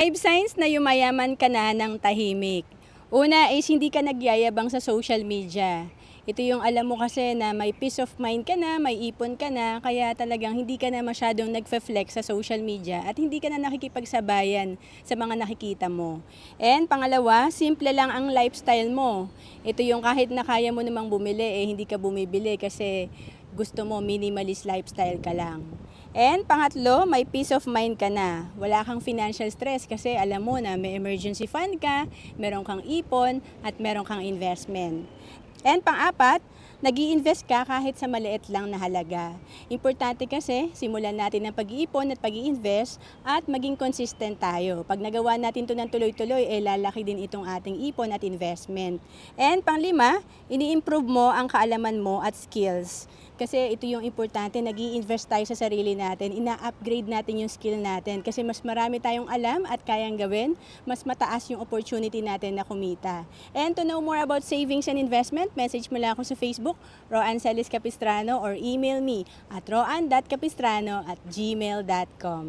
Five signs na yumayaman ka na ng tahimik. Una is hindi ka nagyayabang sa social media. Ito yung alam mo kasi na may peace of mind ka na, may ipon ka na, kaya talagang hindi ka na masyadong nagfe-flex sa social media at hindi ka na nakikipagsabayan sa mga nakikita mo. And pangalawa, simple lang ang lifestyle mo. Ito yung kahit na kaya mo namang bumili, hindi ka bumibili kasi gusto mo minimalist lifestyle ka lang. And pangatlo, may peace of mind ka na. Wala kang financial stress kasi alam mo na may emergency fund ka, meron kang ipon, at meron kang investment. And pang-apat, nag-i-invest ka kahit sa maliit lang na halaga. Importante kasi, simulan natin ang pag-iipon at pag-i-invest at maging consistent tayo. Pag nagawa natin ito ng tuloy-tuloy, lalaki din itong ating ipon at investment. And pang-lima, ini-improve mo ang kaalaman mo at skills. Kasi ito yung importante, nag-i-invest tayo sa sarili natin, ina-upgrade natin yung skill natin. Kasi mas marami tayong alam at kayang gawin, mas mataas yung opportunity natin na kumita. And to know more about savings and investment, message mo lang ako sa Facebook, Roan Celis Capistrano, or email me at roan.capistrano@gmail.com.